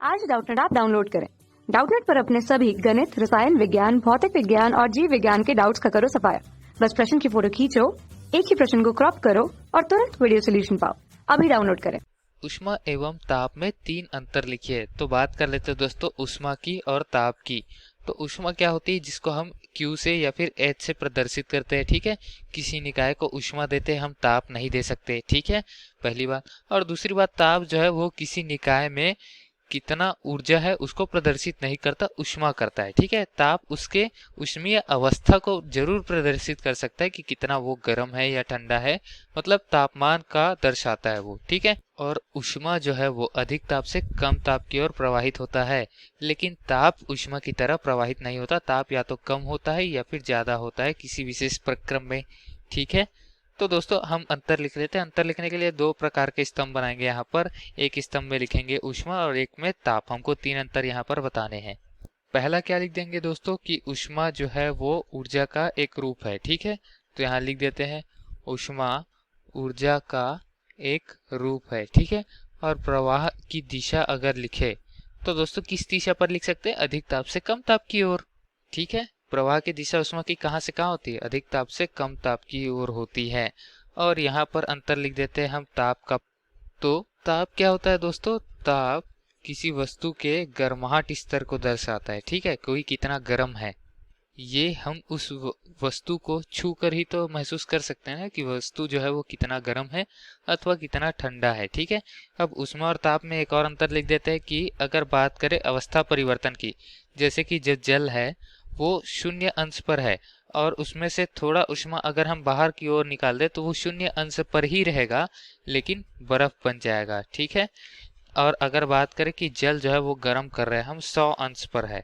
आज Doubtnut app download करें। Doubtnut पर अपने सभी गणित, रसायन विज्ञान, भौतिक विज्ञान और जीव विज्ञान के डाउट्स का करो सफाया। बस प्रश्न की फोटो खींचो, एक ही प्रश्न को क्रॉप करो और तुरंत वीडियो सोल्यूशन पाओ। अभी डाउनलोड करें। ऊष्मा एवं ताप में 3 अंतर लिखिए। तो बात कर लेते हैं दोस्तों ऊष्मा की और ताप की। तो ऊष्मा क्या होती है, जिसको हम Q से या फिर H से प्रदर्शित करते हैं। ठीक है, किसी निकाय को ऊष्मा देते हैं, हम ताप नहीं दे सकते। ठीक है, पहली बात। और दूसरी बात, ताप जो है वो किसी निकाय में कितना ऊर्जा है उसको प्रदर्शित नहीं करता, ऊष्मा करता है। ठीक है, ताप उसके ऊष्मीय अवस्था को जरूर प्रदर्शित कर सकता है कि कितना वो गर्म है या ठंडा है, मतलब तापमान का दर्शाता है वो। ठीक है, और ऊष्मा जो है वो अधिक ताप से कम ताप की ओर प्रवाहित होता है, लेकिन ताप ऊष्मा की तरह प्रवाहित नहीं होता। ताप या तो कम होता है या फिर ज्यादा होता है किसी विशेष प्रक्रम में। ठीक है, तो दोस्तों हम अंतर लिख लेते हैं। अंतर लिखने के लिए 2 प्रकार के स्तंभ बनाएंगे यहाँ पर। एक स्तंभ में लिखेंगे ऊष्मा और एक में ताप। हमको 3 अंतर यहाँ पर बताने हैं। पहला क्या लिख देंगे दोस्तों कि ऊष्मा जो है वो ऊर्जा का एक रूप है। ठीक है, तो यहाँ लिख देते हैं ऊष्मा ऊर्जा का एक रूप है। ठीक है, और प्रवाह की दिशा अगर लिखे तो दोस्तों किस दिशा पर लिख सकते हैं, अधिक ताप से कम ताप की ओर। ठीक है, प्रवाह की दिशा ऊष्मा की कहाँ से कहाँ होती है, अधिक ताप से कम ताप की ओर होती है। और यहाँ पर अंतर लिख देते हैं हम ताप का। तो ताप क्या होता है दोस्तों, ताप किसी वस्तु के गर्माहट स्तर को दर्शाता है। ठीक है, कोई कितना गर्म है, ये हम उस वस्तु को छू कर ही तो महसूस कर सकते हैं कि वस्तु जो है वो कितना गर्म है अथवा कितना ठंडा है। ठीक है, अब ऊष्मा और ताप में एक और अंतर लिख देते हैं कि अगर बात करें अवस्था परिवर्तन की, जैसे कि जो जल है वो 0 अंश पर है और उसमें से थोड़ा ऊष्मा अगर हम बाहर की ओर निकाल दे तो वो 0 अंश पर ही रहेगा, लेकिन बर्फ बन जाएगा। ठीक है, और अगर बात करें कि जल जो है वो गर्म कर रहे हैं हम 100 अंश पर है,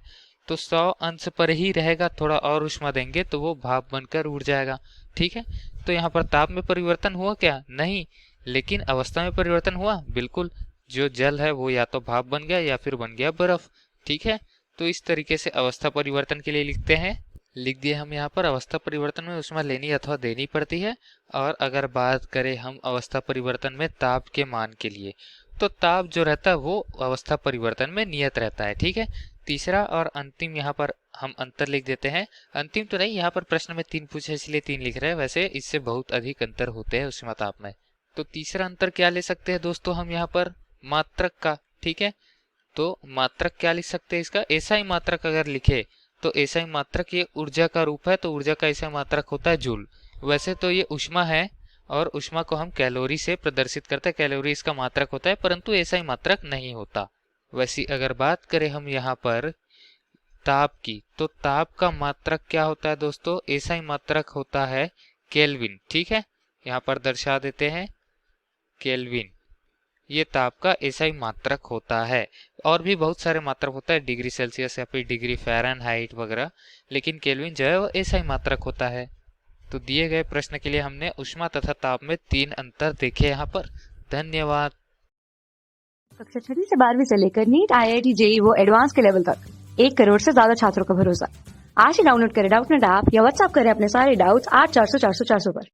तो 100 अंश पर ही रहेगा, थोड़ा और ऊष्मा देंगे तो वो भाप बनकर उड़ जाएगा। ठीक है, तो यहाँ पर ताप में परिवर्तन हुआ क्या, नहीं, लेकिन अवस्था में परिवर्तन हुआ, बिल्कुल। जो जल है वो या तो भाप बन गया या फिर बन गया बर्फ। ठीक है, तो इस तरीके से अवस्था परिवर्तन के लिए लिखते हैं। लिख दिए हम यहाँ पर अवस्था परिवर्तन में ऊष्मा लेनी अथवा देनी पड़ती है। और अगर बात करें हम अवस्था परिवर्तन में ताप के मान के लिए, तो ताप जो रहता है वो अवस्था परिवर्तन में नियत रहता है। ठीक है, तीसरा और अंतिम यहाँ पर हम अंतर लिख देते हैं। अंतिम तो नहीं, यहाँ पर प्रश्न में 3 पूछे इसलिए 3 लिख रहे हैं, वैसे इससे बहुत अधिक अंतर होते हैं ऊष्मा ताप में। तो तीसरा अंतर क्या ले सकते हैं दोस्तों हम यहाँ पर, मात्रक का। ठीक है, तो मात्रक क्या लिख सकते हैं इसका, ऐसा ही मात्रक अगर लिखे तो ऐसा ही मात्रक, ये ऊर्जा का रूप है तो ऊर्जा का ऐसा मात्रक होता है जूल। वैसे तो ये ऊष्मा है और ऊष्मा को हम कैलोरी से प्रदर्शित करते हैं, कैलोरी इसका मात्रक होता है, परंतु ऐसा ही मात्रक नहीं होता। वैसे अगर बात करें हम यहाँ पर ताप की, तो ताप का मात्रक क्या होता है दोस्तों, ऐसा ही मात्रक होता है केल्विन। ठीक है, यहाँ पर दर्शा देते हैं केल्विन, ये ताप का ऐसा ही मात्रक होता है। और भी बहुत सारे मात्रक होता है, डिग्री सेल्सियस या फिर डिग्री फ़ारेनहाइट वगैरह, लेकिन केल्विन जो है वो ऐसा ही मात्रक होता है। तो दिए गए प्रश्न के लिए हमने ऊष्मा तथा ताप में 3 अंतर देखे यहाँ पर। धन्यवाद। कक्षा 6 से 12वीं से लेकर नीट, IIT, JEE वो एडवांस के लेवल तक 1 करोड़ से ज्यादा छात्रों का भरोसा। आज ही डाउनलोड करें डाउटनेट ऐप या व्हाट्सएप करें अपने सारे डाउट्स 8400 400 400 पर।